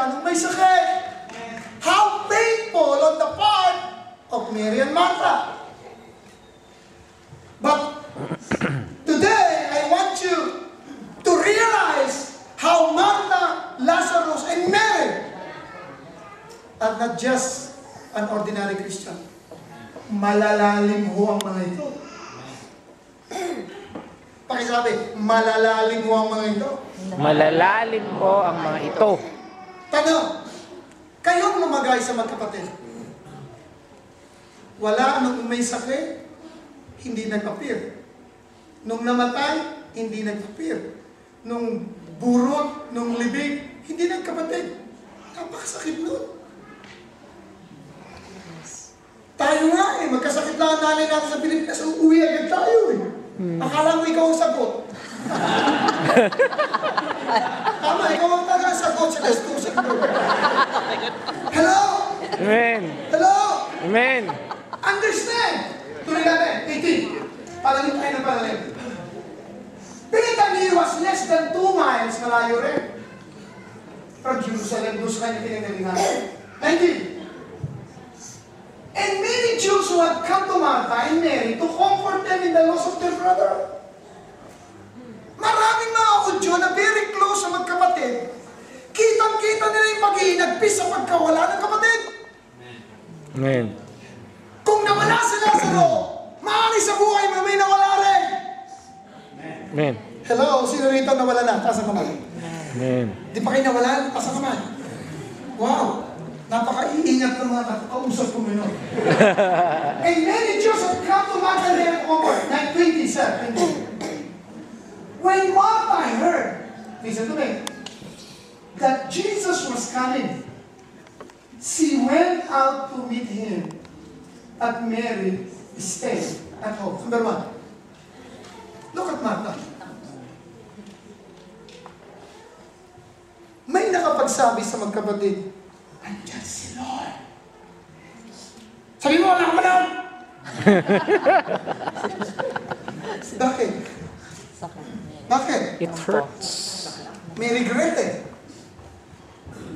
Kristiyanong may sakit. How painful on the part of Mary and Martha. But today, I want you to realize how Martha, Lazarus, and Mary are not just an ordinary Christian. Malalalim ho ang mga ito. Pakisabi, malalalim ho ang mga ito. Malalalim po ang mga ito. Tanong, kayong lumagay sa magkapatid. Wala nung may sakit, hindi nag-appear. Nung namatay, hindi nag-appear. Nung burot, nung libig, hindi nagkapatid. Napakasakit nun. Tayo nga magkasakit lang ang nanay natin sa Pilipinas, uuwi agad tayo Akala mo ikaw ang sagot. Tama, ikaw ang talagang sagot sa gastusin ko. Hello? Amen. Hello? Amen. Understand? Tuloy natin, 18. Palalim tayo ng palalim. Bethany was less than 2 miles malayo rin. From Jerusalem, doon sa kanya pinagalingan. 19. And many Jews who had come to Martha and Mary to comfort them in the loss of their brother. Maraming mga Hudyo na very close sa magkapatid. Kitang-kita nila yung pag-iinagpis sa pagkawala ng kapatid. Amen. Kung nawala si Lazaro, maaari sa buhay mo may nawala rin. Amen. Hello, sino rito nawala na? Taas ang kamay. Amen. Di pa kayo nawala? Taas ang kamay. Wow! Napaka-iingat ng mga kausap ko ngayon. And many Jews have come to Martha and comfort. 20, sir. 20. When Martha heard, listen to me, that Jesus was coming, she went out to meet him, at Mary stayed at home. Number 1. Look at Martha. May nakapagsabi sa magkapatid, andyan si Lord. Sabi mo, wala ka ba doon? Bakit? Bakit? It hurts. May regret eh.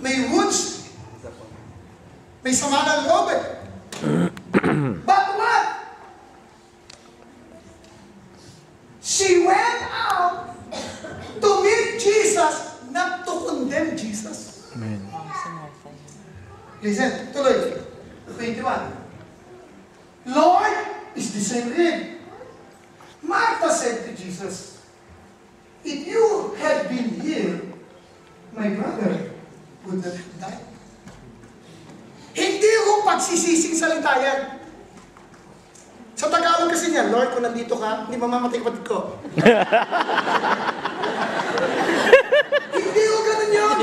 May wounds. May sama ng loob eh. But what? She went out to meet Jesus, not to condemn Jesus. Amen. Listen, tuloy. 21. Lord, is the same thing. Martha said to Jesus, if you had been here, my brother would not have died. Hindi ko pagsisising salita yan. Sa Tagalog kasi niya, Lord, kung nandito ka, hindi mamamatay kapatid ko. Hindi ko ganun yun.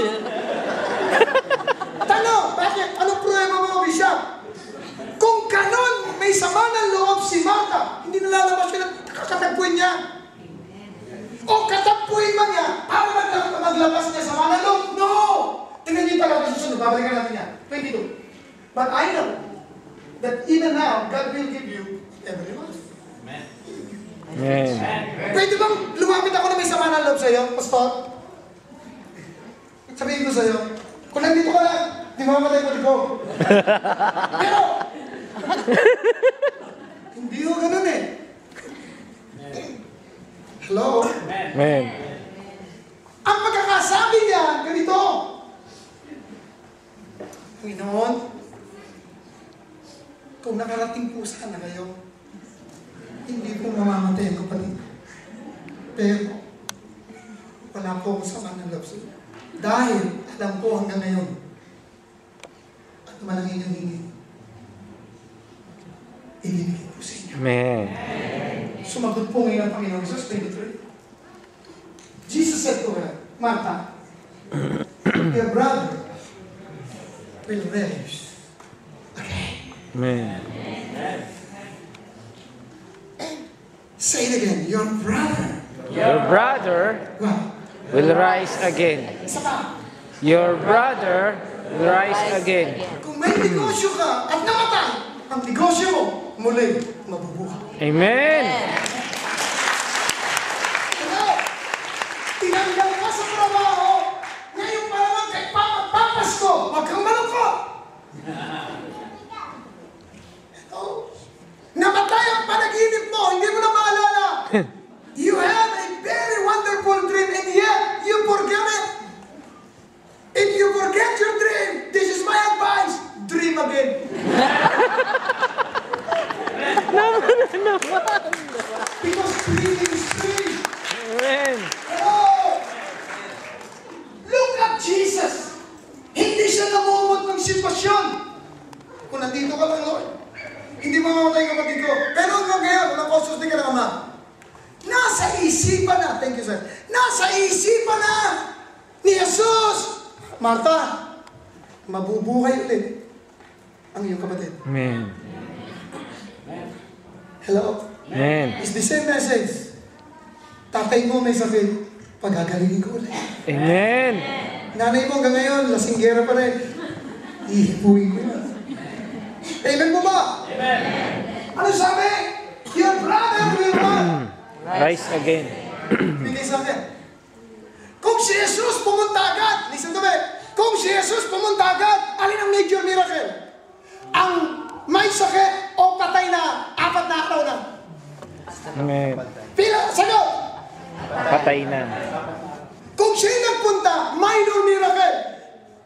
Tanong, bakit? Anong problema mo, Bishop? Kung ganon, may sama ng loob si Martha, hindi nalalabas siya ng kakatagpuin niya. O katagpuin man niya, para maglabas niya sama ng loob? No! Tingnan niyo talaga susunod, babalikan natin niya. 22. But I know that even now, God will give you every life. Amen. Pwede bang lumapit ako na may sama ng loob sa'yo, Pastor? Sabihin ko sa'yo, kung nandito ka lang, di mamatay ko dito. Pero, hindi ko ganun eh. Hello? Amen. Ang pagkakasabi niya, ganito. Panginoon, kung nakarating po sana kayo, hindi po mamamatay ang kapatid. Pero, wala po akong sama ng loob sa'yo. Dahil, alam ko hanggang ngayon, at naman ang inyong hingin, ibibigay po sa inyo. Amen. Sumagot po ngayon ang Panginoon Jesus, 23. Jesus said to her, Martha, your brother will rise again. Amen. Say it again, your brother Will rise again. Isa pa. Your brother will rise again. Kung may negosyo ka at namatay, ang negosyo mo muli mabubuhay. Amen. Tinanggal ka sa trabaho, ngayon pa naman kay Papa, Namatay ang panaginip mo, hindi mo na maalala. You have a very wonderful dream and yet you forget it. If you forget your dream, this is my advice, dream again. Because dreaming is free. Amen. Oh! Look at Jesus. Hindi siya namumot ng sitwasyon. Kung nandito ka lang, Lord, hindi mamamatay kapatid ko. Pero hanggang ngayon, walang kosos din ka ng Ama. Nasa isipan na, thank you sir, nasa isipan na ni Jesus. Martha, mabubuhay ulit ang iyong kapatid. Amen. Hello? Amen. It's the same message. Tatay mo may sakit, pagagalingin ko ulit. Amen. Nanay mo hanggang ngayon, lasinggera pa rin. Ihipuin ko yan. Amen mo ba? Amen. Ano sabi? Your brother will run. Rise again. Bigay sa akin. Kung si Jesus pumunta agad, listen to me, kung si Jesus pumunta agad, alin ang major miracle? Ang may sakit o patay na, 4 na araw na. Amen. Pila, sagot! Patay na. Kung siya nagpunta, minor miracle.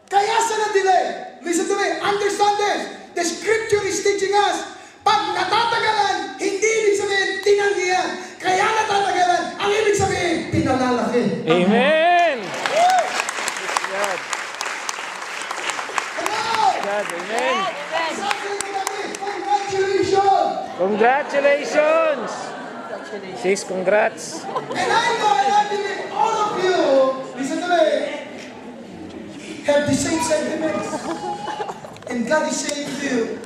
Kaya sa na-delay, listen to me, understand this. The scripture is teaching us, pag natatagalan, hindi ibig sabihin tinanggihan. Kaya natatagalan, ang ibig sabihin, pinalalaki. Amen. Woo! God. Hello! God. Amen. Sabi ko kami, congratulations! Congratulations. Sis, congrats. And I know and I believe all of you, listen to me, have the same sentiments. And God is saying to you,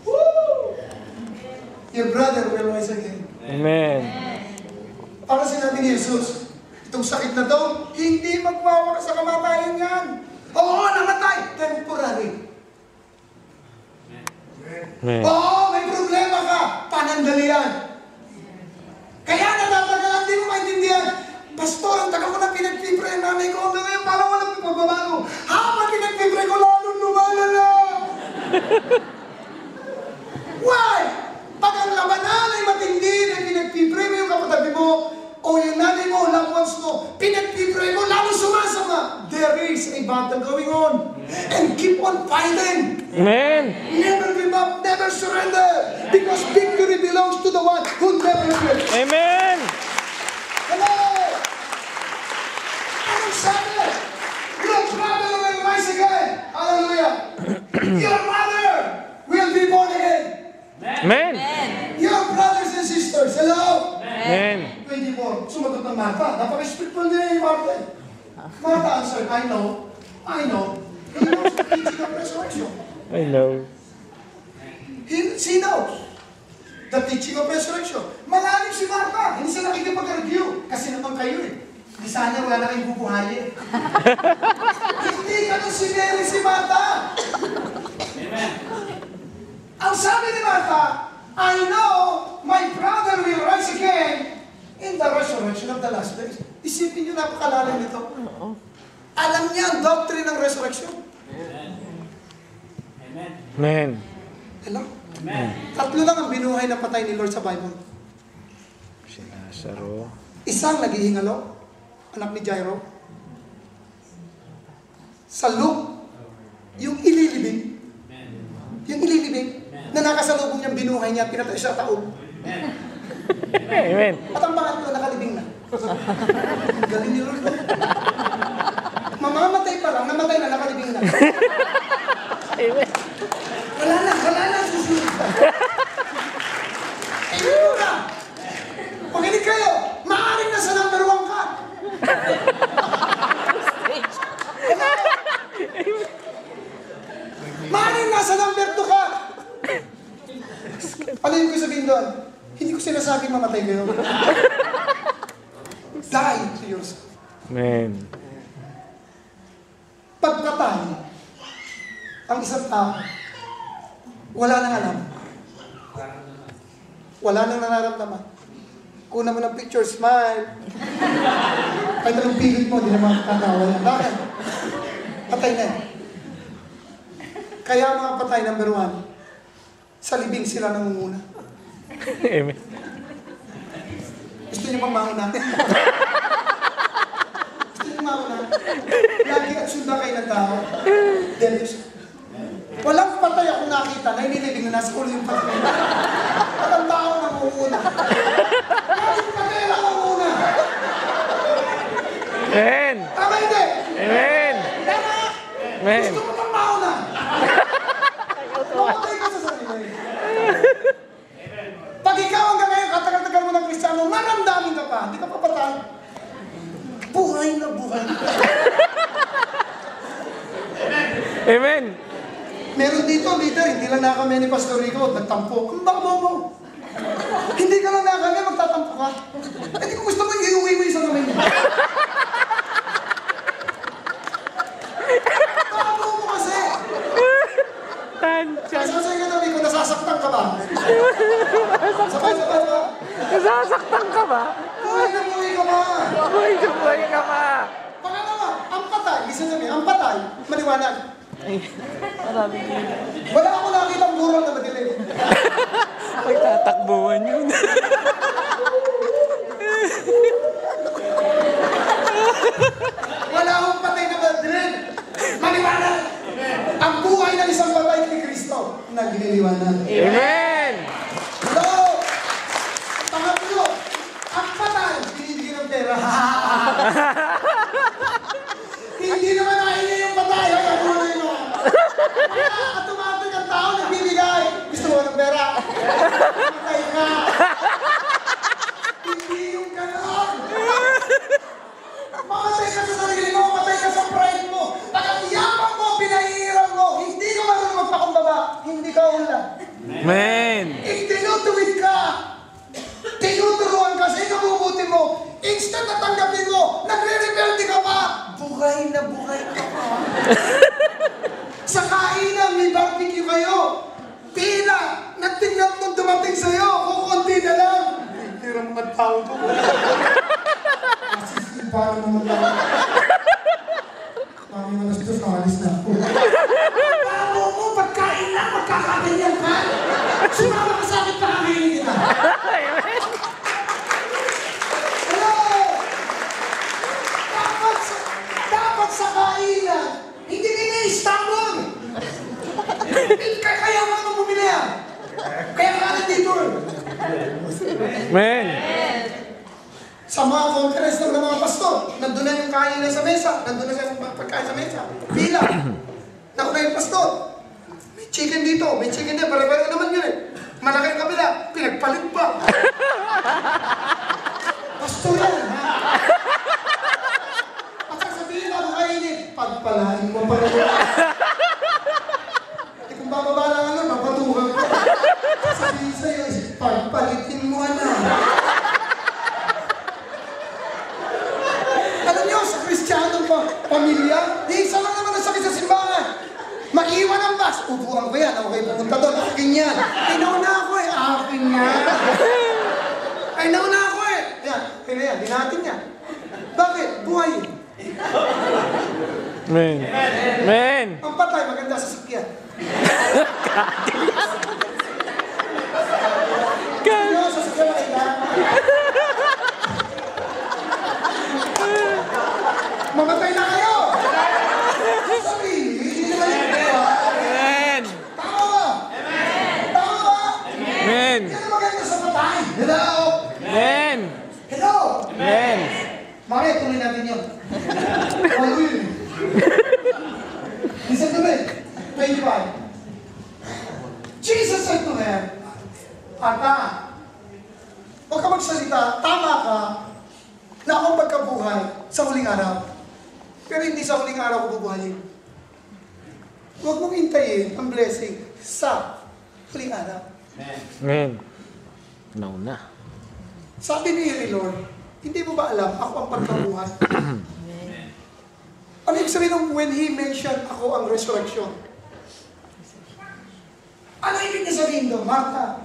woo! Your brother will rise again. Amen. Para sinabi ni Jesus, itong sakit na to, hindi magwawala sa kamatayan yan. Oo, namatay, temporary. Amen. Oo, may problema ka, panandalian. Kaya natatagalan, di mo maintindihan. Pastor, ang tagal ko na pinagpipray, nanay ko hanggang ngayon, parang walang pagbabago. Habang pinagpipray ko, lalo lumalala. Why? Pag ang labanan ay matindi na pinagpipray mo yung kapatabi mo, o yung nanay mo, loved ones mo, pinagpipray mo, lalo sumasama. There is a battle going on. And keep on fighting. Amen. Never give up, never surrender. Because victory belongs to the one who never quits. Amen. Hello! Anong sabi? Your brother will rise again. Hallelujah. Your mother will be born again. Amen. Your brothers and sisters, hello? Amen. 24. Sumagot ng Martha. Napaka-spiritual nila yung Martha. Martha answered, I know. He knows the teaching of resurrection. I know. She knows the teaching of resurrection. Malalim si Martha. Hindi siya nakikipag-argue. Kasi naman kayo eh. Di sana wala na kayong bubuhayin. Hindi ganun si Mary si Martha. Amen. Ang sabi ni Martha, I know my brother will rise again in the resurrection of the last days. Isipin niyo, napakalalim nito. Alam niya ang doctrine ng resurrection. Amen. Hello? Amen. Tatlo lang ang binuhay na patay ni Lord sa Bible. Si Lazaro. Isang naghihingalo, anak ni Jairo. Sa Luke, yung ililibing, na nakasalubong niyang binuhay niya, pinatay siya taon. Amen. At ang pangatlo, nakalibing na. Galing ni Lord. Mamamatay pa lang, namatay na, nakalibing na. Amen. Wala na, susunod ka. Eh, yun na. Pakinig kayo, maaaring nasa number 1 ka. Maaaring nasa number 2 ka. Ano yung ko sabihin doon? Hindi ko sinasabing mamatay kayo. Die to yourself. Amen. Pagpatay, ang isang tao, wala nang alam. Wala nang nararamdaman. Kuna mo ng picture, smile. Kahit anong pilit mo, di naman tatawa yan. Bakit? Patay na yan. Kaya mga patay, number 1, sa libing sila nangunguna. Amen. Gusto niyo pang mauna? Gusto niyo mauna? Lagi at sundan kayo ng tao. Dennis. Walang patay akong nakita na inilibing na nasa ulo yung patay. At ang tao na uuna. Laging patay lang ang una. Amen. Tama hindi? Amen. Tama! Amen. Gusto mo pang mauna? Mamatay ka sa sarili. Pag ikaw hanggang ngayon, katagal-tagal mo ng Kristiyano, maramdamin ka pa, hindi ka pa patay. Buhay na buhay. Amen. Meron dito, leader, hindi lang nakakami ni Pastor Rico, nagtampo. Ang baka mo. Hindi ka lang nakakami, magtatampo ka. Eh, di ko gusto mo, iuwi mo isang kamay niya. Tampo mo kasi. Tansyan. Sasay ka namin ko, nasasaktan ka ba? Sabay-sabay ka. Nasasaktan ka ba? Buhay na buhay ka ba? Buhay na buhay ka ba? Pangalawa, ang patay, listen to me, ang patay, maliwanag. Marami yun. Wala ako nakitang burol na madilim. Ay, tatakbuhan yun. Wala akong patay na madilim. Maliwanag. Ang buhay ng isang patay ni Kristo, nagliliwanag. Amen. So, pangatlo, ang patay, binibigyan ng pera. Hindi naman nahingi yung patay. Ay, ako na yun. Automatic ang tao nagbibigay. Gusto mo ng pera? Patay ka. Hindi yung ganon. Mamatay ka sa sarili mo, mamatay ka sa pride mo. Pag ang yapang mo, pinahihiram mo, hindi ka marunong magpakumbaba, hindi ka ulan. Amen. If tinutuwid ka, tinuturuan ka sa ikabubuti mo, instant na tanggapin mo, nagre-rebelde ka pa, buhay na buhay ka pa. Sa kainan, may barbecue kayo. Pila, natingnan mong dumating sa'yo, kukunti na lang. Hirang mga tao to. Kasi paano naman lang. Kami na gusto, alis na ako. Paano mo, pagkain lang, magkakaganyan ka. Sumama ka sa akin, pakakainin kita. Hello! Dapat sa kainan, hindi nini-Istanbul. Kaya nga nung bumili yan. Kaya nga nandito. Amen. Sa mga conference ng mga pastor, nandun na yung kain na sa mesa, nandun na sa pagkain sa mesa. Pila. Nauna yung pastor. May chicken dito, may chicken dito, pare-pare naman yun eh. Malaki ang kabila, pinagpalit pa. Pastor yan, ha? At sasabihin ako kainin, pagpalain mo pa rin. Eh kung bababa lang ano, mapatuhan ko. Sasabihin sa'yo, pagpalitin mo ano. Alam niyo, sa Kristiyano pamilya, isa lang naman ang sakit sa simbahan. Maiwan ang bus. Upuan ko yan. Okay, pumunta doon. Akin yan. Ay, nauna ako eh. Akin yan. Ay, nauna ako eh. Yan. Kaya yan. Di natin yan. Bakit? Buhay. Amen. Amen. Ang patay, maganda sa sakyan. Ano, sa sakyan makita? Mamatay na kayo! Sabi, hindi naman yung gawa. Amen. Tama ba? Tama ba? Amen. Yan ang maganda sa patay. Hello? Amen. Hello? Amen. Bakit? Tuloy natin yun. Bago yun. Listen to me. 25. Jesus said to them, Ata, huwag ka magsalita, tama ka, na akong magkabuhay sa huling araw. Pero hindi sa huling araw ko bubuhayin. Huwag mong hintayin ang blessing sa huling araw. Amen. Nauna. Sabi ni Lord, hindi mo ba alam, ako ang pagkabuhay? Ano yung sabihin ng when He mentioned ako ang resurrection? Ano ibig niya sabihin doon, Martha?